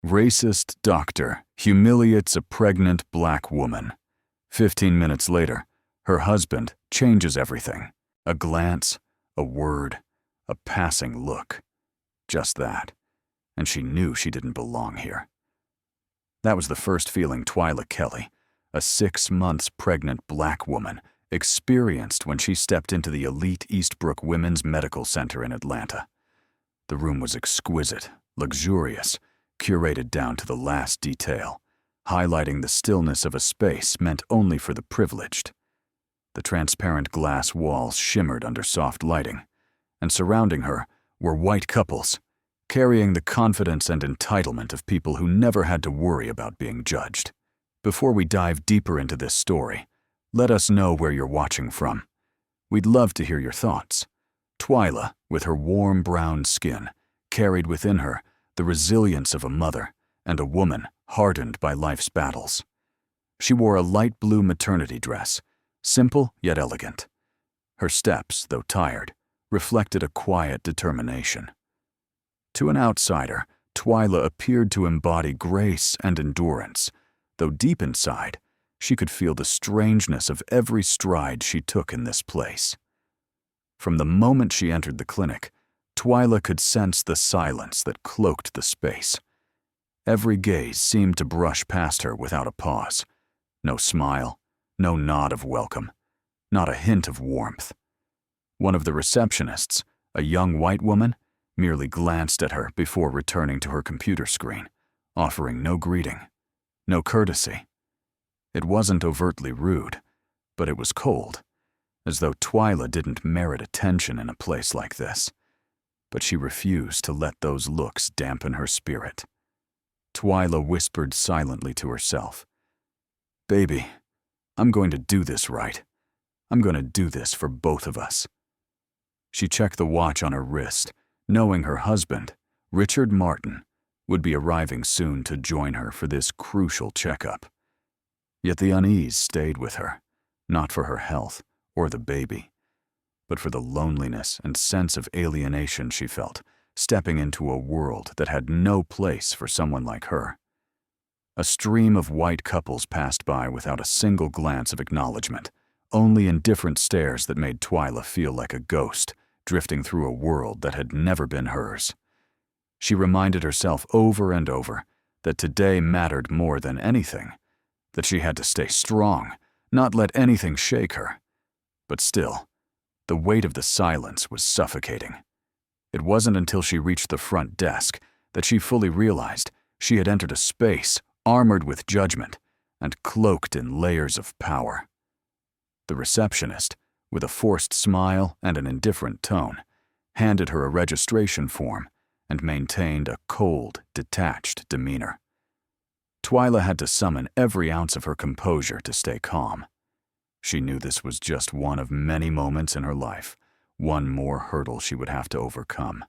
Racist doctor humiliates a pregnant black woman. 15 minutes later, her husband changes everything. A glance, a word, a passing look. Just that. And she knew she didn't belong here. That was the first feeling Twyla Kelly, a 6 months pregnant black woman, experienced when she stepped into the elite Eastbrook Women's Medical Center in Atlanta. The room was exquisite, luxurious, curated down to the last detail, highlighting the stillness of a space meant only for the privileged. The transparent glass walls shimmered under soft lighting, and surrounding her were white couples, carrying the confidence and entitlement of people who never had to worry about being judged. Before we dive deeper into this story, let us know where you're watching from. We'd love to hear your thoughts. Twyla, with her warm brown skin, carried within her the resilience of a mother and a woman hardened by life's battles. She wore a light blue maternity dress, simple yet elegant. Her steps, though tired, reflected a quiet determination. To an outsider, Twyla appeared to embody grace and endurance, though deep inside, she could feel the strangeness of every stride she took in this place. From the moment she entered the clinic, Twyla could sense the silence that cloaked the space. Every gaze seemed to brush past her without a pause. No smile, no nod of welcome, not a hint of warmth. One of the receptionists, a young white woman, merely glanced at her before returning to her computer screen, offering no greeting, no courtesy. It wasn't overtly rude, but it was cold, as though Twyla didn't merit attention in a place like this. But she refused to let those looks dampen her spirit. Twyla whispered silently to herself, "Baby, I'm going to do this right. I'm going to do this for both of us." She checked the watch on her wrist, knowing her husband, Richard Martin, would be arriving soon to join her for this crucial checkup. Yet the unease stayed with her, not for her health or the baby, but for the loneliness and sense of alienation she felt, stepping into a world that had no place for someone like her. A stream of white couples passed by without a single glance of acknowledgement, only indifferent stares that made Twyla feel like a ghost, drifting through a world that had never been hers. She reminded herself over and over that today mattered more than anything, that she had to stay strong, not let anything shake her. But still, the weight of the silence was suffocating. It wasn't until she reached the front desk that she fully realized she had entered a space armored with judgment and cloaked in layers of power. The receptionist, with a forced smile and an indifferent tone, handed her a registration form and maintained a cold, detached demeanor. Twyla had to summon every ounce of her composure to stay calm. She knew this was just one of many moments in her life, one more hurdle she would have to overcome.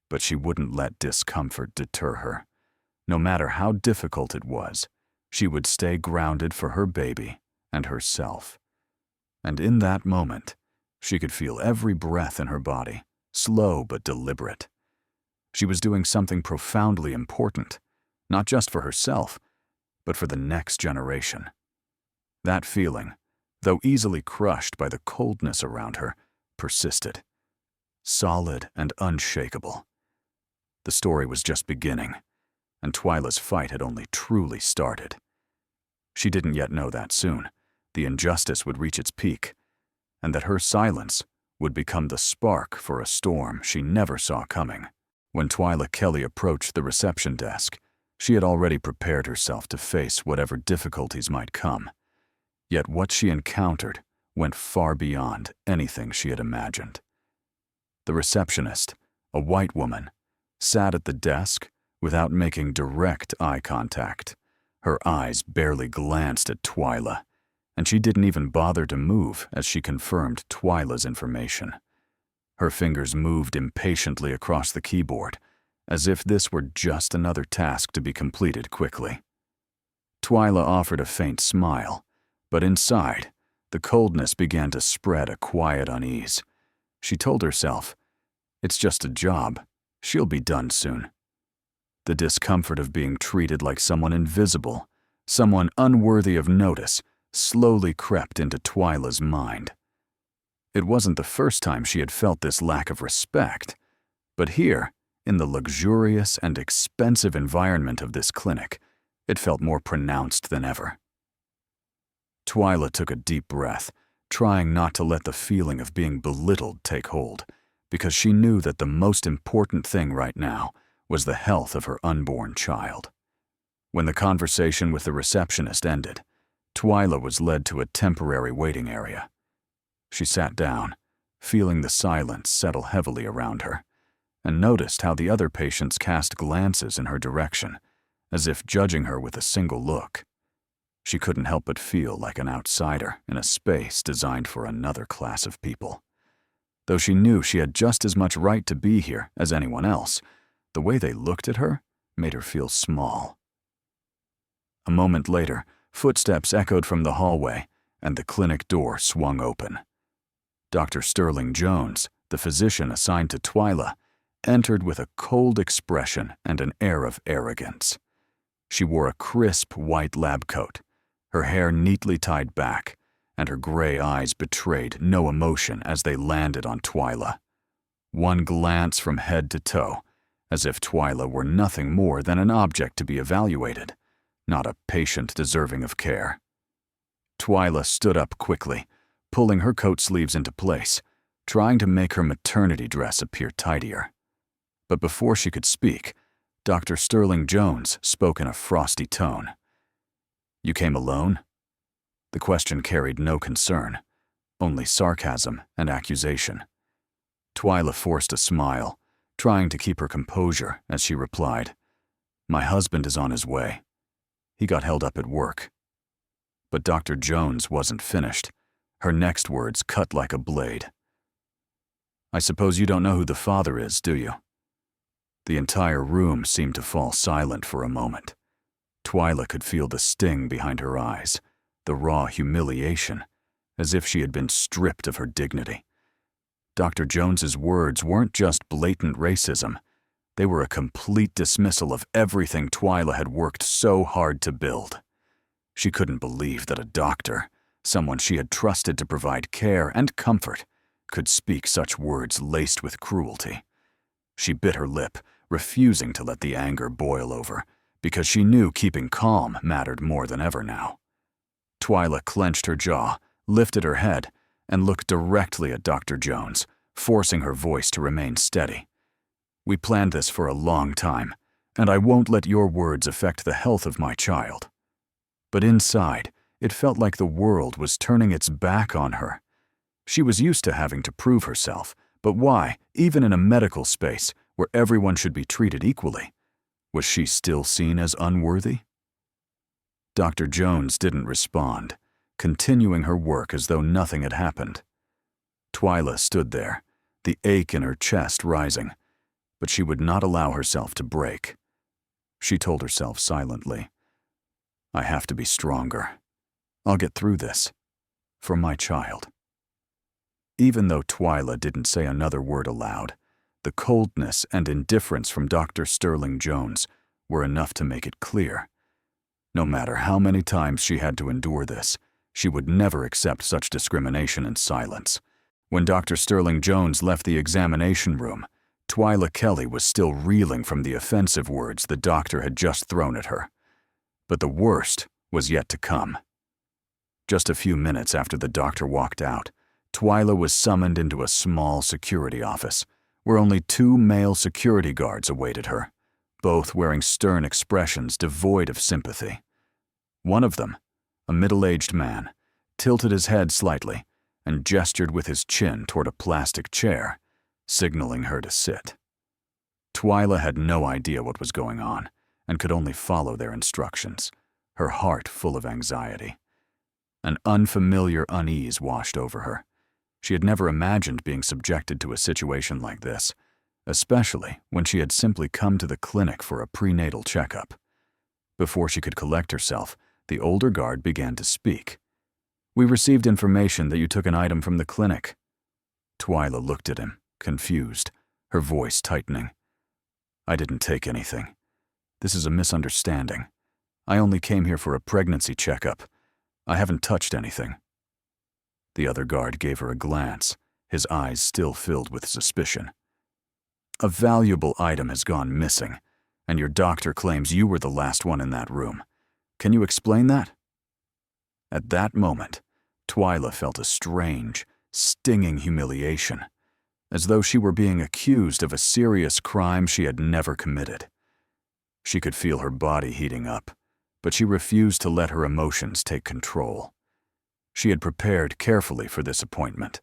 But she wouldn't let discomfort deter her. No matter how difficult it was, she would stay grounded for her baby and herself. And in that moment, she could feel every breath in her body, slow but deliberate. She was doing something profoundly important, not just for herself, but for the next generation. That feeling, though easily crushed by the coldness around her, persisted, solid and unshakable. The story was just beginning, and Twyla's fight had only truly started. She didn't yet know that soon the injustice would reach its peak, and that her silence would become the spark for a storm she never saw coming. When Twyla Kelly approached the reception desk, she had already prepared herself to face whatever difficulties might come. Yet what she encountered went far beyond anything she had imagined. The receptionist, a white woman, sat at the desk without making direct eye contact. Her eyes barely glanced at Twyla, and she didn't even bother to move as she confirmed Twyla's information. Her fingers moved impatiently across the keyboard, as if this were just another task to be completed quickly. Twyla offered a faint smile, but inside, the coldness began to spread a quiet unease. She told herself, "It's just a job. She'll be done soon." The discomfort of being treated like someone invisible, someone unworthy of notice, slowly crept into Twyla's mind. It wasn't the first time she had felt this lack of respect, but here, in the luxurious and expensive environment of this clinic, it felt more pronounced than ever. Twyla took a deep breath, trying not to let the feeling of being belittled take hold, because she knew that the most important thing right now was the health of her unborn child. When the conversation with the receptionist ended, Twyla was led to a temporary waiting area. She sat down, feeling the silence settle heavily around her, and noticed how the other patients cast glances in her direction, as if judging her with a single look. She couldn't help but feel like an outsider in a space designed for another class of people. Though she knew she had just as much right to be here as anyone else, the way they looked at her made her feel small. A moment later, footsteps echoed from the hallway, and the clinic door swung open. Dr. Sterling Jones, the physician assigned to Twyla, entered with a cold expression and an air of arrogance. She wore a crisp white lab coat, her hair neatly tied back, and her gray eyes betrayed no emotion as they landed on Twyla. One glance from head to toe, as if Twyla were nothing more than an object to be evaluated, not a patient deserving of care. Twyla stood up quickly, pulling her coat sleeves into place, trying to make her maternity dress appear tidier. But before she could speak, Dr. Sterling Jones spoke in a frosty tone. "You came alone?" The question carried no concern, only sarcasm and accusation. Twyla forced a smile, trying to keep her composure as she replied, "My husband is on his way. He got held up at work." But Dr. Jones wasn't finished. Her next words cut like a blade. "I suppose you don't know who the father is, do you?" The entire room seemed to fall silent for a moment. Twyla could feel the sting behind her eyes, the raw humiliation, as if she had been stripped of her dignity. Dr. Jones's words weren't just blatant racism. They were a complete dismissal of everything Twyla had worked so hard to build. She couldn't believe that a doctor, someone she had trusted to provide care and comfort, could speak such words laced with cruelty. She bit her lip, refusing to let the anger boil over, because she knew keeping calm mattered more than ever now. Twyla clenched her jaw, lifted her head, and looked directly at Dr. Jones, forcing her voice to remain steady. "We planned this for a long time, and I won't let your words affect the health of my child." But inside, it felt like the world was turning its back on her. She was used to having to prove herself, but why, even in a medical space where everyone should be treated equally? Was she still seen as unworthy? Dr. Jones didn't respond, continuing her work as though nothing had happened. Twyla stood there, the ache in her chest rising, but she would not allow herself to break. She told herself silently, "I have to be stronger. I'll get through this. For my child." Even though Twyla didn't say another word aloud, the coldness and indifference from Dr. Sterling Jones were enough to make it clear. No matter how many times she had to endure this, she would never accept such discrimination in silence. When Dr. Sterling Jones left the examination room, Twyla Kelly was still reeling from the offensive words the doctor had just thrown at her. But the worst was yet to come. Just a few minutes after the doctor walked out, Twyla was summoned into a small security office, where only 2 male security guards awaited her, both wearing stern expressions devoid of sympathy. One of them, a middle-aged man, tilted his head slightly and gestured with his chin toward a plastic chair, signaling her to sit. Twyla had no idea what was going on and could only follow their instructions, her heart full of anxiety. An unfamiliar unease washed over her. She had never imagined being subjected to a situation like this, especially when she had simply come to the clinic for a prenatal checkup. Before she could collect herself, the older guard began to speak. "We received information that you took an item from the clinic." Twyla looked at him, confused, her voice tightening. "I didn't take anything. This is a misunderstanding. I only came here for a pregnancy checkup. I haven't touched anything." The other guard gave her a glance, his eyes still filled with suspicion. "A valuable item has gone missing, and your doctor claims you were the last one in that room. Can you explain that?" At that moment, Twyla felt a strange, stinging humiliation, as though she were being accused of a serious crime she had never committed. She could feel her body heating up, but she refused to let her emotions take control. She had prepared carefully for this appointment,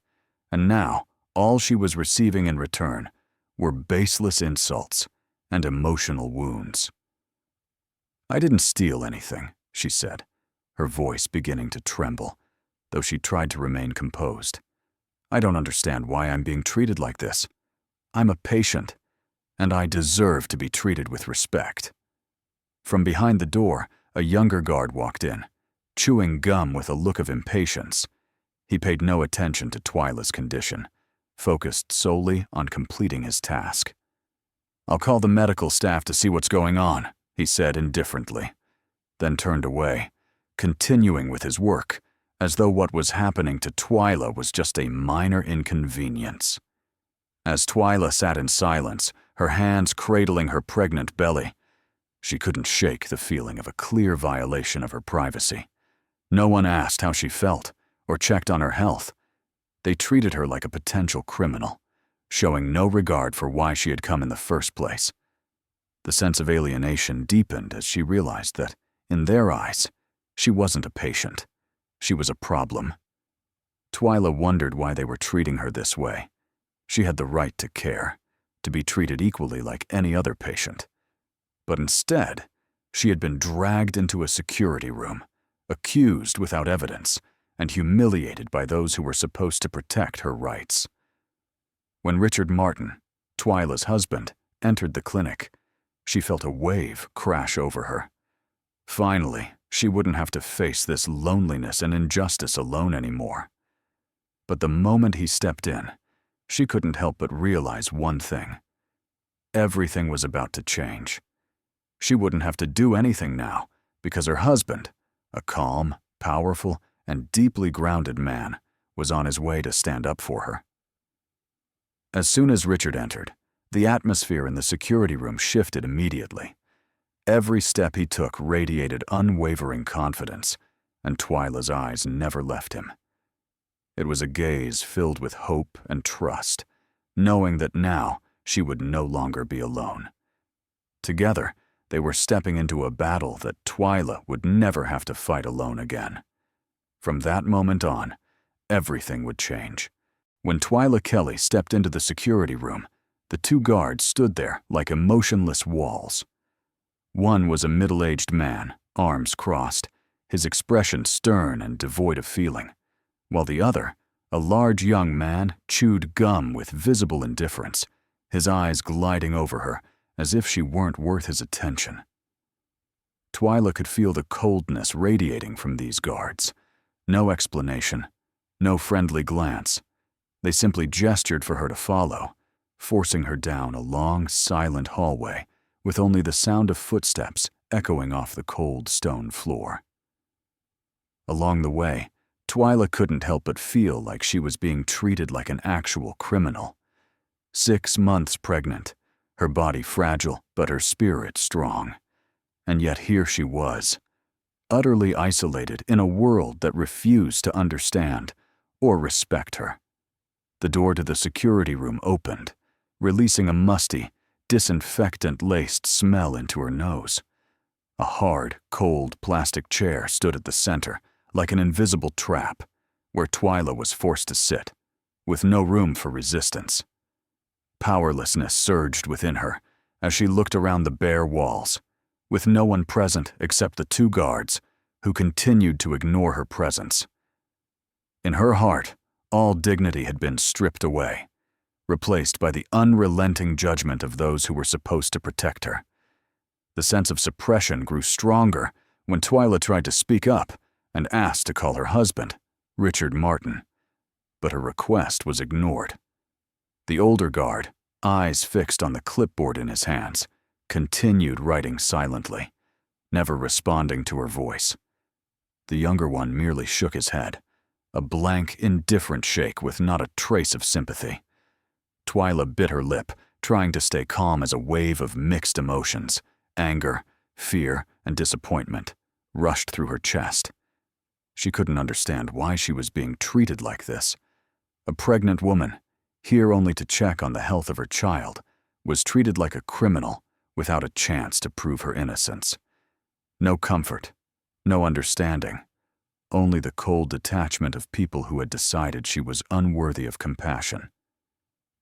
and now all she was receiving in return were baseless insults and emotional wounds. "I didn't steal anything," she said, her voice beginning to tremble, though she tried to remain composed. "I don't understand why I'm being treated like this. I'm a patient, and I deserve to be treated with respect." From behind the door, a younger guard walked in, chewing gum with a look of impatience. He paid no attention to Twyla's condition, focused solely on completing his task. "I'll call the medical staff to see what's going on," he said indifferently, then turned away, continuing with his work, as though what was happening to Twyla was just a minor inconvenience. As Twyla sat in silence, her hands cradling her pregnant belly, she couldn't shake the feeling of a clear violation of her privacy. No one asked how she felt or checked on her health. They treated her like a potential criminal, showing no regard for why she had come in the first place. The sense of alienation deepened as she realized that, in their eyes, she wasn't a patient. She was a problem. Twyla wondered why they were treating her this way. She had the right to care, to be treated equally like any other patient. But instead, she had been dragged into a security room, accused without evidence, and humiliated by those who were supposed to protect her rights. When Richard Martin, Twyla's husband, entered the clinic, she felt a wave crash over her. Finally, she wouldn't have to face this loneliness and injustice alone anymore. But the moment he stepped in, she couldn't help but realize one thing. Everything was about to change. She wouldn't have to do anything now because her husband, a calm, powerful, and deeply grounded man, was on his way to stand up for her. As soon as Richard entered, the atmosphere in the security room shifted immediately. Every step he took radiated unwavering confidence, and Twyla's eyes never left him. It was a gaze filled with hope and trust, knowing that now she would no longer be alone. Together, they were stepping into a battle that Twyla would never have to fight alone again. From that moment on, everything would change. When Twyla Kelly stepped into the security room, the two guards stood there like emotionless walls. One was a middle-aged man, arms crossed, his expression stern and devoid of feeling, while the other, a large young man, chewed gum with visible indifference, his eyes gliding over her as if she weren't worth his attention. Twyla could feel the coldness radiating from these guards. No explanation, no friendly glance. They simply gestured for her to follow, forcing her down a long, silent hallway with only the sound of footsteps echoing off the cold stone floor. Along the way, Twyla couldn't help but feel like she was being treated like an actual criminal. 6 months pregnant, her body fragile but her spirit strong. And yet here she was, utterly isolated in a world that refused to understand or respect her. The door to the security room opened, releasing a musty, disinfectant-laced smell into her nose. A hard, cold plastic chair stood at the center, like an invisible trap, where Twyla was forced to sit, with no room for resistance. Powerlessness surged within her as she looked around the bare walls, with no one present except the two guards, who continued to ignore her presence. In her heart, all dignity had been stripped away, replaced by the unrelenting judgment of those who were supposed to protect her. The sense of suppression grew stronger when Twyla tried to speak up and asked to call her husband, Richard Martin, but her request was ignored. The older guard, eyes fixed on the clipboard in his hands, continued writing silently, never responding to her voice. The younger one merely shook his head, a blank, indifferent shake with not a trace of sympathy. Twyla bit her lip, trying to stay calm as a wave of mixed emotions, anger, fear, and disappointment, rushed through her chest. She couldn't understand why she was being treated like this. A pregnant woman, here only to check on the health of her child, was treated like a criminal without a chance to prove her innocence. No comfort, no understanding, only the cold detachment of people who had decided she was unworthy of compassion.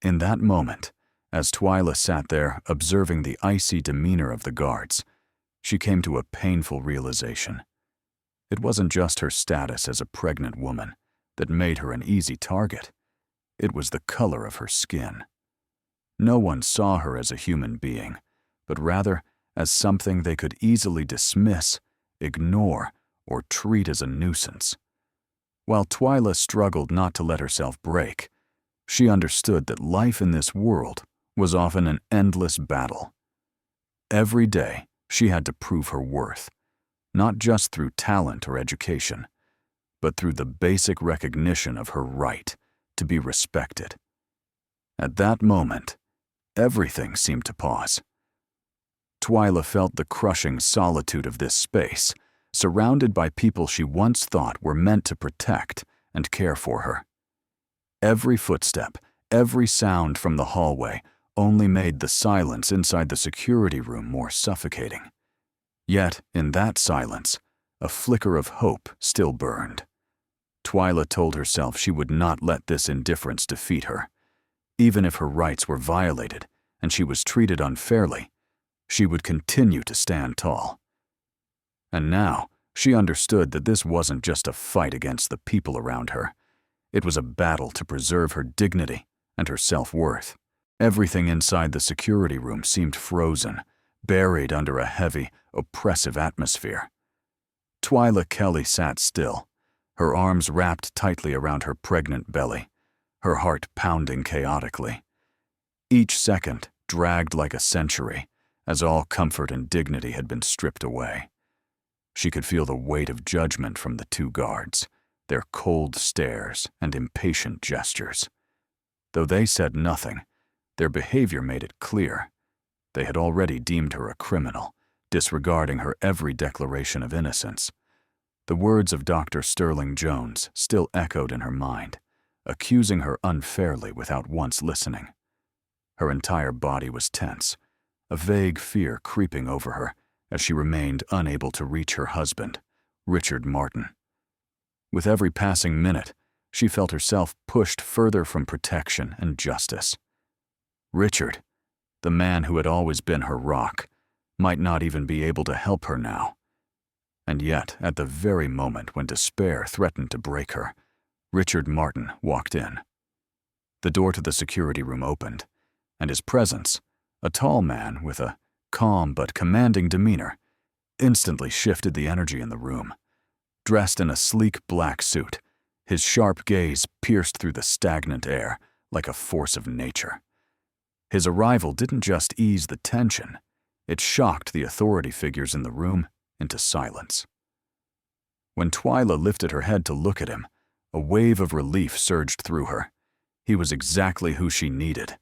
In that moment, as Twyla sat there observing the icy demeanor of the guards, she came to a painful realization. It wasn't just her status as a pregnant woman that made her an easy target. It was the color of her skin. No one saw her as a human being, but rather as something they could easily dismiss, ignore, or treat as a nuisance. While Twyla struggled not to let herself break, she understood that life in this world was often an endless battle. Every day, she had to prove her worth, not just through talent or education, but through the basic recognition of her right to be respected. At that moment, everything seemed to pause. Twyla felt the crushing solitude of this space, surrounded by people she once thought were meant to protect and care for her. Every footstep, every sound from the hallway only made the silence inside the security room more suffocating. Yet, in that silence, a flicker of hope still burned. Twyla told herself she would not let this indifference defeat her. Even if her rights were violated and she was treated unfairly, she would continue to stand tall. And now, she understood that this wasn't just a fight against the people around her. It was a battle to preserve her dignity and her self-worth. Everything inside the security room seemed frozen, buried under a heavy, oppressive atmosphere. Twyla Kelly sat still, her arms wrapped tightly around her pregnant belly, her heart pounding chaotically. Each second dragged like a century, as all comfort and dignity had been stripped away. She could feel the weight of judgment from the two guards, their cold stares and impatient gestures. Though they said nothing, their behavior made it clear. They had already deemed her a criminal, disregarding her every declaration of innocence. The words of Dr. Sterling Jones still echoed in her mind, accusing her unfairly without once listening. Her entire body was tense, a vague fear creeping over her as she remained unable to reach her husband, Richard Martin. With every passing minute, she felt herself pushed further from protection and justice. Richard, the man who had always been her rock, might not even be able to help her now. And yet, at the very moment when despair threatened to break her, Richard Martin walked in. The door to the security room opened, and his presence, a tall man with a calm but commanding demeanor, instantly shifted the energy in the room. Dressed in a sleek black suit, his sharp gaze pierced through the stagnant air like a force of nature. His arrival didn't just ease the tension, it shocked the authority figures in the room into silence. When Twyla lifted her head to look at him, a wave of relief surged through her. He was exactly who she needed,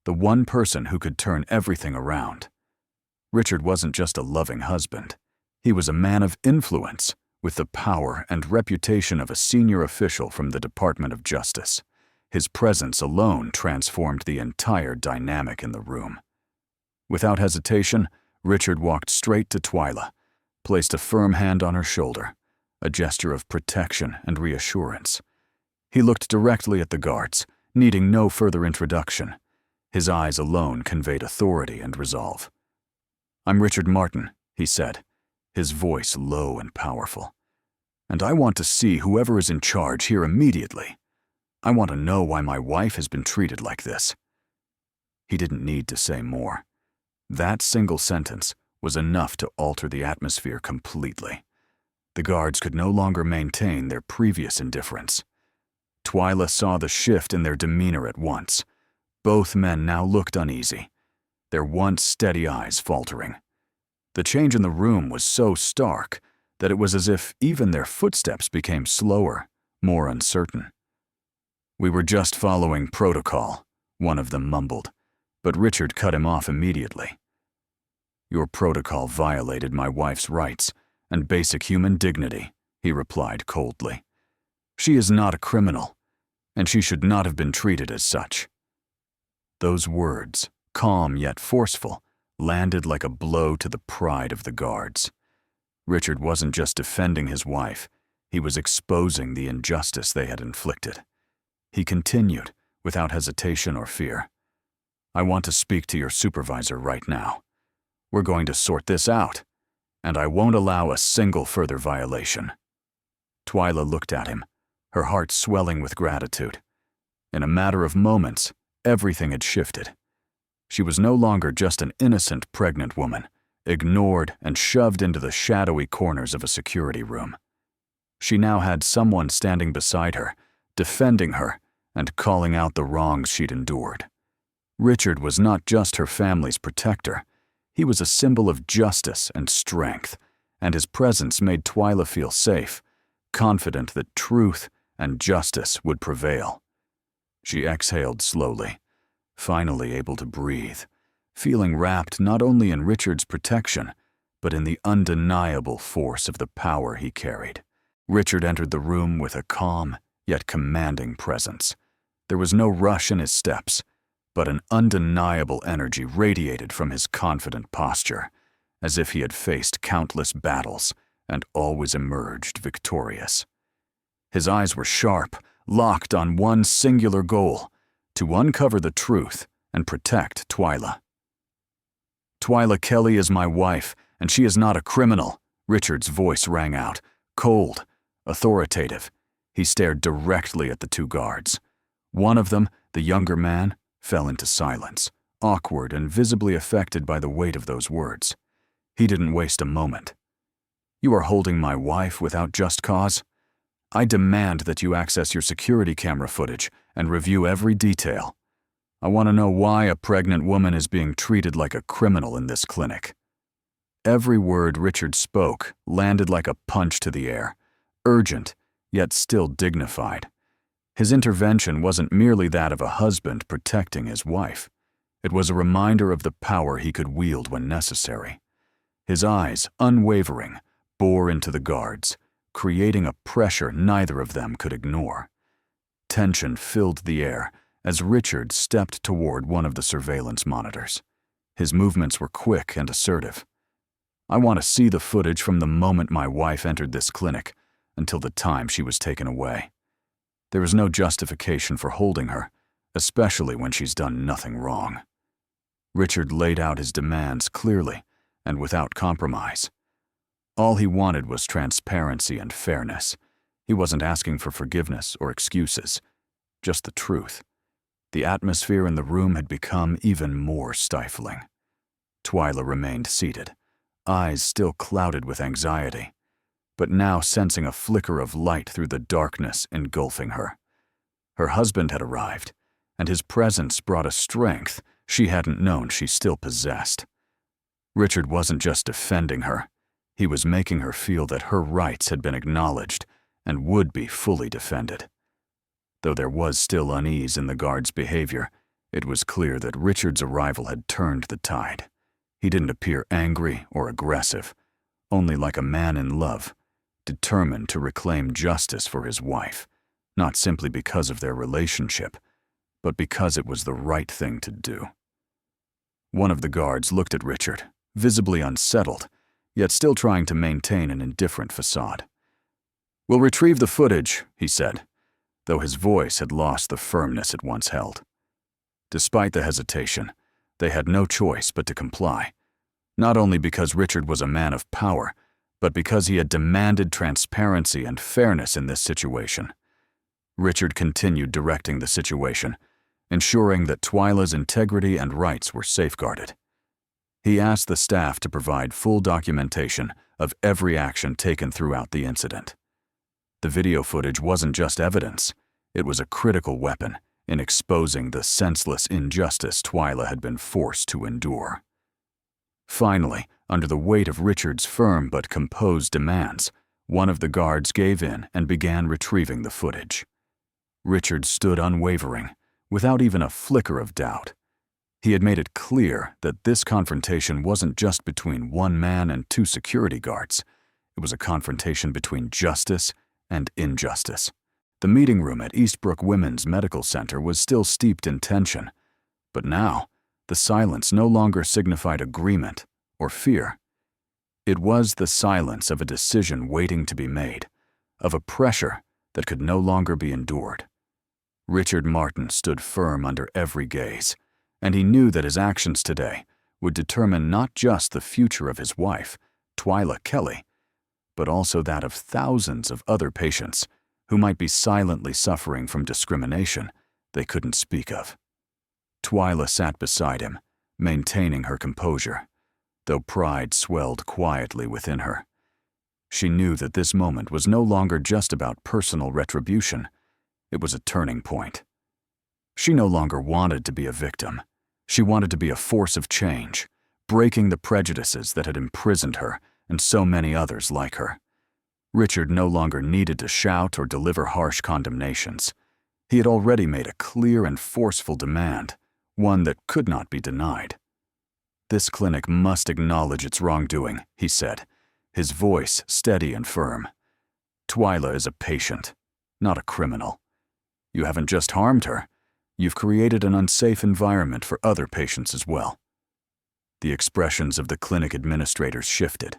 the one person who could turn everything around. Richard wasn't just a loving husband. He was a man of influence, with the power and reputation of a senior official from the Department of Justice. His presence alone transformed the entire dynamic in the room. Without hesitation, Richard walked straight to Twyla, placed a firm hand on her shoulder, a gesture of protection and reassurance. He looked directly at the guards, needing no further introduction. His eyes alone conveyed authority and resolve. "I'm Richard Martin," he said, his voice low and powerful. "And I want to see whoever is in charge here immediately. I want to know why my wife has been treated like this." He didn't need to say more. That single sentence was enough to alter the atmosphere completely. The guards could no longer maintain their previous indifference. Twyla saw the shift in their demeanor at once. Both men now looked uneasy. their once steady eyes faltering. The change in the room was so stark that it was as if even their footsteps became slower, more uncertain. "We were just following protocol," one of them mumbled, but Richard cut him off immediately. "Your protocol violated my wife's rights and basic human dignity," he replied coldly. "She is not a criminal, and she should not have been treated as such." Those words, calm yet forceful, landed like a blow to the pride of the guards. Richard wasn't just defending his wife, he was exposing the injustice they had inflicted. He continued, without hesitation or fear. "I want to speak to your supervisor right now. We're going to sort this out, and I won't allow a single further violation." Twyla looked at him, her heart swelling with gratitude. In a matter of moments, everything had shifted. She was no longer just an innocent pregnant woman, ignored and shoved into the shadowy corners of a security room. She now had someone standing beside her, defending her, and calling out the wrongs she'd endured. Richard was not just her family's protector. He was a symbol of justice and strength, and his presence made Twyla feel safe, confident that truth and justice would prevail. She exhaled slowly, finally able to breathe, feeling wrapped not only in Richard's protection, but in the undeniable force of the power he carried. Richard entered the room with a calm, yet commanding presence. There was no rush in his steps, but an undeniable energy radiated from his confident posture, as if he had faced countless battles and always emerged victorious. His eyes were sharp, locked on one singular goal: to uncover the truth and protect Twyla. "Twyla Kelly is my wife, and she is not a criminal," Richard's voice rang out, cold, authoritative. He stared directly at the two guards. One of them, the younger man, fell into silence, awkward and visibly affected by the weight of those words. He didn't waste a moment. "You are holding my wife without just cause? I demand that you access your security camera footage and review every detail. I want to know why a pregnant woman is being treated like a criminal in this clinic." Every word Richard spoke landed like a punch to the air, urgent, yet still dignified. His intervention wasn't merely that of a husband protecting his wife. It was a reminder of the power he could wield when necessary. His eyes, unwavering, bore into the guards, creating a pressure neither of them could ignore. Tension filled the air as Richard stepped toward one of the surveillance monitors. His movements were quick and assertive. "I want to see the footage from the moment my wife entered this clinic until the time she was taken away. There is no justification for holding her, especially when she's done nothing wrong." Richard laid out his demands clearly and without compromise. All he wanted was transparency and fairness. He wasn't asking for forgiveness or excuses, just the truth. The atmosphere in the room had become even more stifling. Twyla remained seated, eyes still clouded with anxiety, but now sensing a flicker of light through the darkness engulfing her. Her husband had arrived, and his presence brought a strength she hadn't known she still possessed. Richard wasn't just defending her. He was making her feel that her rights had been acknowledged and would be fully defended. Though there was still unease in the guard's behavior, it was clear that Richard's arrival had turned the tide. He didn't appear angry or aggressive, only like a man in love, determined to reclaim justice for his wife, not simply because of their relationship, but because it was the right thing to do. One of the guards looked at Richard, visibly unsettled, yet still trying to maintain an indifferent facade. "We'll retrieve the footage," he said, though his voice had lost the firmness it once held. Despite the hesitation, they had no choice but to comply, not only because Richard was a man of power, but because he had demanded transparency and fairness in this situation. Richard continued directing the situation, ensuring that Twyla's integrity and rights were safeguarded. He asked the staff to provide full documentation of every action taken throughout the incident. The video footage wasn't just evidence, it was a critical weapon in exposing the senseless injustice Twyla had been forced to endure. Finally, under the weight of Richard's firm but composed demands, one of the guards gave in and began retrieving the footage. Richard stood unwavering, without even a flicker of doubt. He had made it clear that this confrontation wasn't just between one man and two security guards. It was a confrontation between justice and injustice. The meeting room at Eastbrook Women's Medical Center was still steeped in tension, but now the silence no longer signified agreement or fear. It was the silence of a decision waiting to be made, of a pressure that could no longer be endured. Richard Martin stood firm under every gaze, and he knew that his actions today would determine not just the future of his wife, Twyla Kelly, but also that of thousands of other patients who might be silently suffering from discrimination they couldn't speak of. Twyla sat beside him, maintaining her composure, though pride swelled quietly within her. She knew that this moment was no longer just about personal retribution. It was a turning point. She no longer wanted to be a victim. She wanted to be a force of change, breaking the prejudices that had imprisoned her and so many others like her. Richard no longer needed to shout or deliver harsh condemnations. He had already made a clear and forceful demand, one that could not be denied. "This clinic must acknowledge its wrongdoing," he said, his voice steady and firm. "Twyla is a patient, not a criminal. You haven't just harmed her, you've created an unsafe environment for other patients as well." The expressions of the clinic administrators shifted.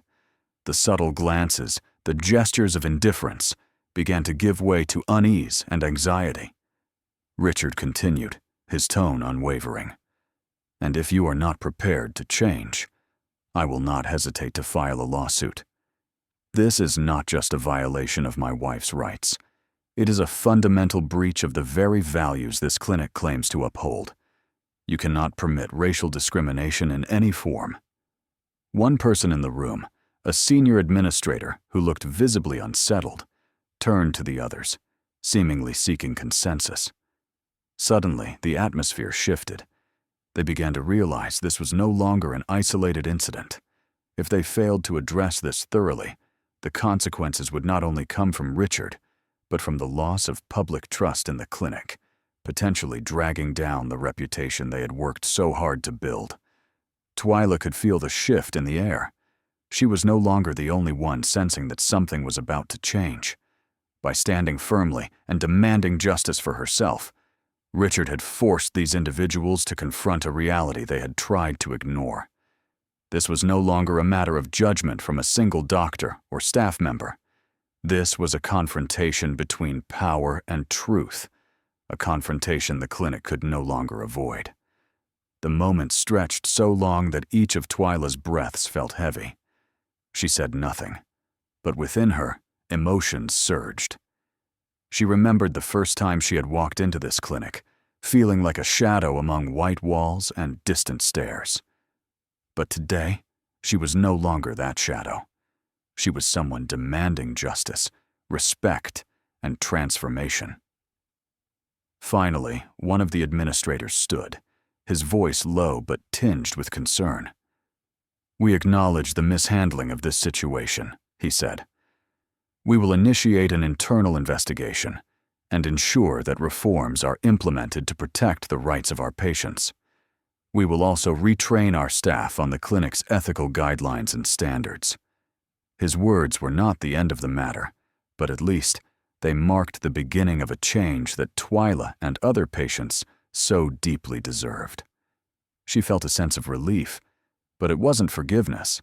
The subtle glances, the gestures of indifference, began to give way to unease and anxiety. Richard continued, his tone unwavering. "And if you are not prepared to change, I will not hesitate to file a lawsuit. This is not just a violation of my wife's rights. It is a fundamental breach of the very values this clinic claims to uphold. You cannot permit racial discrimination in any form." One person in the room, a senior administrator who looked visibly unsettled, turned to the others, seemingly seeking consensus. Suddenly, the atmosphere shifted. They began to realize this was no longer an isolated incident. If they failed to address this thoroughly, the consequences would not only come from Richard, but from the loss of public trust in the clinic, potentially dragging down the reputation they had worked so hard to build. Twyla could feel the shift in the air. She was no longer the only one sensing that something was about to change. By standing firmly and demanding justice for herself, Richard had forced these individuals to confront a reality they had tried to ignore. This was no longer a matter of judgment from a single doctor or staff member. This was a confrontation between power and truth, a confrontation the clinic could no longer avoid. The moment stretched so long that each of Twyla's breaths felt heavy. She said nothing, but within her, emotions surged. She remembered the first time she had walked into this clinic, feeling like a shadow among white walls and distant stairs. But today, she was no longer that shadow. She was someone demanding justice, respect, and transformation. Finally, one of the administrators stood, his voice low but tinged with concern. "We acknowledge the mishandling of this situation," he said. "We will initiate an internal investigation and ensure that reforms are implemented to protect the rights of our patients. We will also retrain our staff on the clinic's ethical guidelines and standards." His words were not the end of the matter, but at least they marked the beginning of a change that Twyla and other patients so deeply deserved. She felt a sense of relief, but it wasn't forgiveness.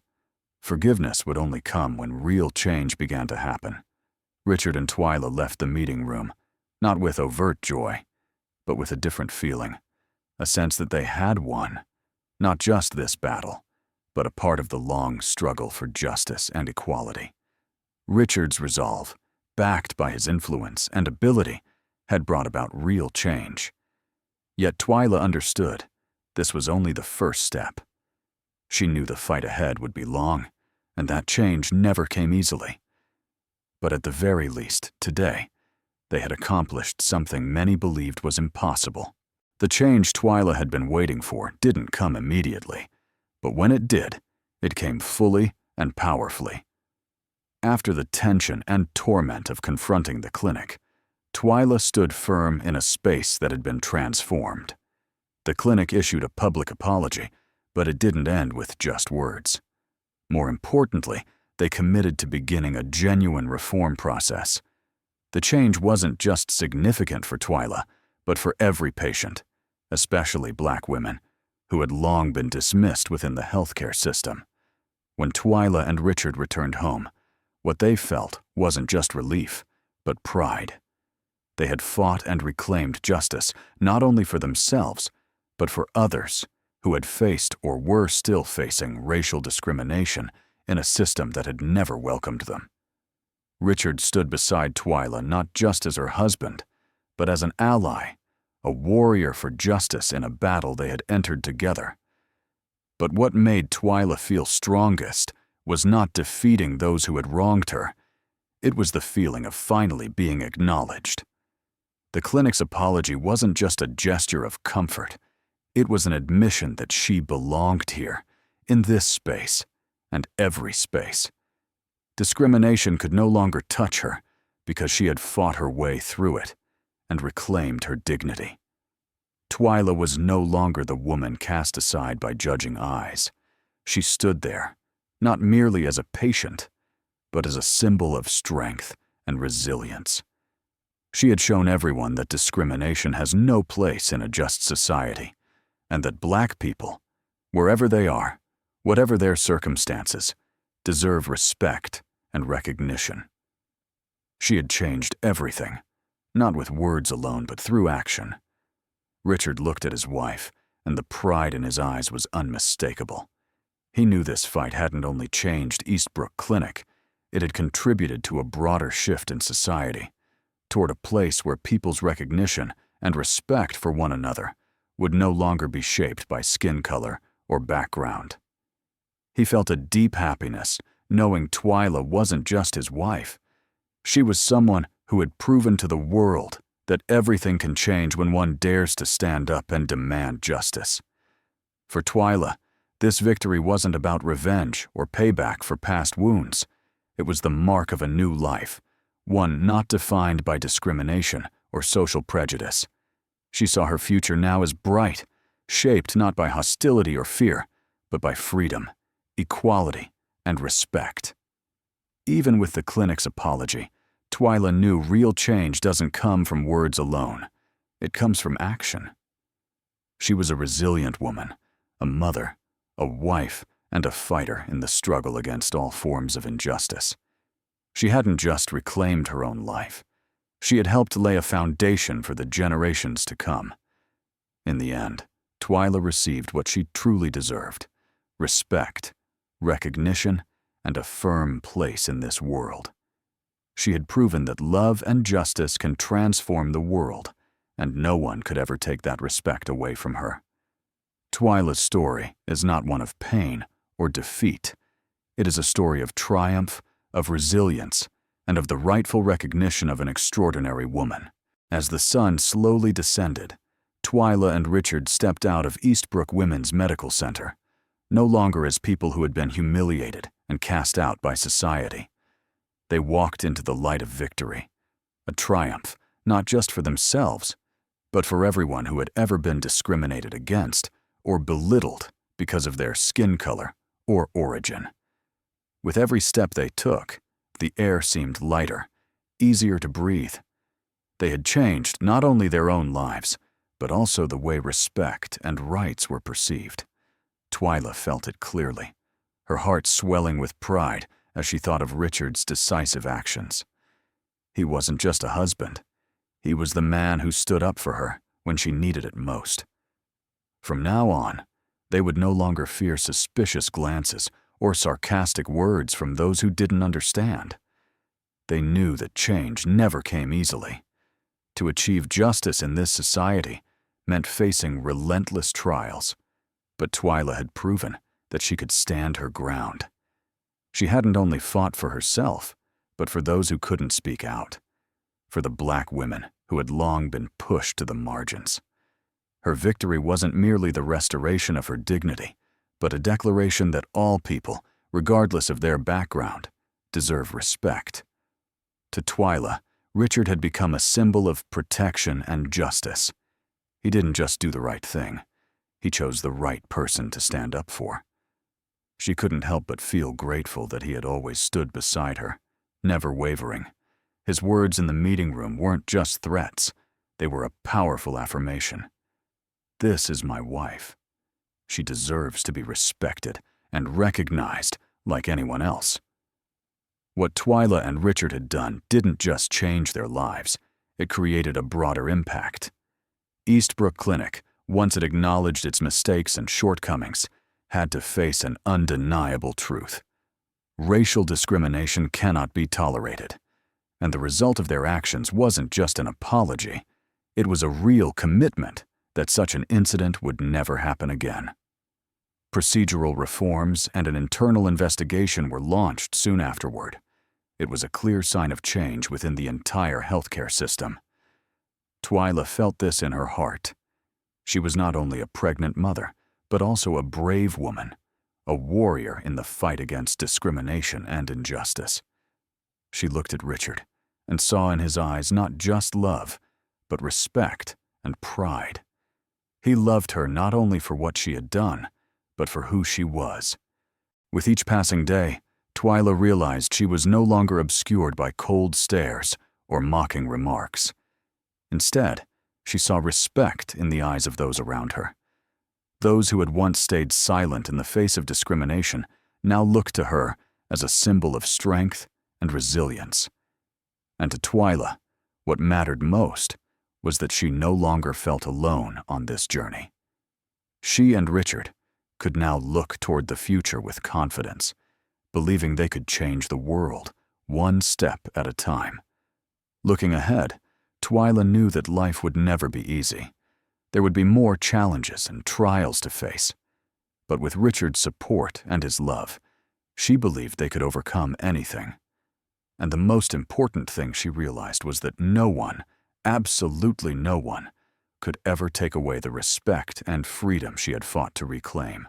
Forgiveness would only come when real change began to happen. Richard and Twyla left the meeting room, not with overt joy, but with a different feeling, a sense that they had won, not just this battle, but a part of the long struggle for justice and equality. Richard's resolve, backed by his influence and ability, had brought about real change. Yet Twyla understood this was only the first step. She knew the fight ahead would be long, and that change never came easily. But at the very least, today, they had accomplished something many believed was impossible. The change Twyla had been waiting for didn't come immediately, but when it did, it came fully and powerfully. After the tension and torment of confronting the clinic, Twyla stood firm in a space that had been transformed. The clinic issued a public apology, but it didn't end with just words. More importantly, they committed to beginning a genuine reform process. The change wasn't just significant for Twyla, but for every patient, especially Black women, who had long been dismissed within the healthcare system. When Twyla and Richard returned home, what they felt wasn't just relief, but pride. They had fought and reclaimed justice, not only for themselves, but for others who had faced or were still facing racial discrimination in a system that had never welcomed them. Richard stood beside Twyla not just as her husband, but as an ally, a warrior for justice in a battle they had entered together. But what made Twyla feel strongest was not defeating those who had wronged her. It was the feeling of finally being acknowledged. The clinic's apology wasn't just a gesture of comfort. It was an admission that she belonged here, in this space, and every space. Discrimination could no longer touch her because she had fought her way through it and reclaimed her dignity. Twyla was no longer the woman cast aside by judging eyes. She stood there, not merely as a patient, but as a symbol of strength and resilience. She had shown everyone that discrimination has no place in a just society, and that Black people, wherever they are, whatever their circumstances, deserve respect and recognition. She had changed everything, not with words alone, but through action. Richard looked at his wife, and the pride in his eyes was unmistakable. He knew this fight hadn't only changed Eastbrook Clinic, it had contributed to a broader shift in society, toward a place where people's recognition and respect for one another would no longer be shaped by skin color or background. He felt a deep happiness knowing Twyla wasn't just his wife. She was someone who had proven to the world that everything can change when one dares to stand up and demand justice. For Twyla, this victory wasn't about revenge or payback for past wounds. It was the mark of a new life, one not defined by discrimination or social prejudice. She saw her future now as bright, shaped not by hostility or fear, but by freedom, equality, and respect. Even with the clinic's apology, Twyla knew real change doesn't come from words alone. It comes from action. She was a resilient woman, a mother, a wife, and a fighter in the struggle against all forms of injustice. She hadn't just reclaimed her own life. She had helped lay a foundation for the generations to come. In the end, Twyla received what she truly deserved: respect, recognition, and a firm place in this world. She had proven that love and justice can transform the world, and no one could ever take that respect away from her. Twyla's story is not one of pain or defeat. It is a story of triumph, of resilience, and of the rightful recognition of an extraordinary woman. As the sun slowly descended, Twyla and Richard stepped out of Eastbrook Women's Medical Center, no longer as people who had been humiliated and cast out by society. They walked into the light of victory, a triumph not just for themselves, but for everyone who had ever been discriminated against or belittled because of their skin color or origin. With every step they took, the air seemed lighter, easier to breathe. They had changed not only their own lives, but also the way respect and rights were perceived. Twyla felt it clearly, her heart swelling with pride as she thought of Richard's decisive actions. He wasn't just a husband. He was the man who stood up for her when she needed it most. From now on, they would no longer fear suspicious glances or sarcastic words from those who didn't understand. They knew that change never came easily. To achieve justice in this society meant facing relentless trials, but Twyla had proven that she could stand her ground. She hadn't only fought for herself, but for those who couldn't speak out, for the black women who had long been pushed to the margins. Her victory wasn't merely the restoration of her dignity, but a declaration that all people, regardless of their background, deserve respect. To Twyla, Richard had become a symbol of protection and justice. He didn't just do the right thing. He chose the right person to stand up for. She couldn't help but feel grateful that he had always stood beside her, never wavering. His words in the meeting room weren't just threats. They were a powerful affirmation. This is my wife. She deserves to be respected and recognized like anyone else. What Twyla and Richard had done didn't just change their lives. It created a broader impact. Eastbrook Clinic, once it acknowledged its mistakes and shortcomings, had to face an undeniable truth. Racial discrimination cannot be tolerated. And the result of their actions wasn't just an apology. It was a real commitment that such an incident would never happen again. Procedural reforms and an internal investigation were launched soon afterward. It was a clear sign of change within the entire healthcare system. Twyla felt this in her heart. She was not only a pregnant mother, but also a brave woman, a warrior in the fight against discrimination and injustice. She looked at Richard and saw in his eyes not just love, but respect and pride. He loved her not only for what she had done, but for who she was. With each passing day, Twyla realized she was no longer obscured by cold stares or mocking remarks. Instead, she saw respect in the eyes of those around her. Those who had once stayed silent in the face of discrimination now looked to her as a symbol of strength and resilience. And to Twyla, what mattered most was that she no longer felt alone on this journey. She and Richard could now look toward the future with confidence, believing they could change the world one step at a time. Looking ahead, Twyla knew that life would never be easy. There would be more challenges and trials to face. But with Richard's support and his love, she believed they could overcome anything. And the most important thing she realized was that no one, absolutely no one, could ever take away the respect and freedom she had fought to reclaim.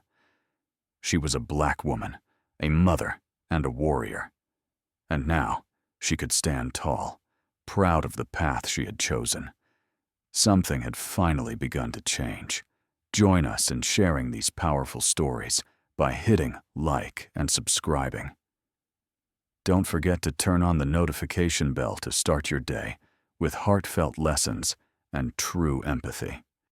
She was a black woman, a mother, and a warrior. And now she could stand tall, proud of the path she had chosen. Something had finally begun to change. Join us in sharing these powerful stories by hitting like and subscribing. Don't forget to turn on the notification bell to start your day with heartfelt lessons and true empathy.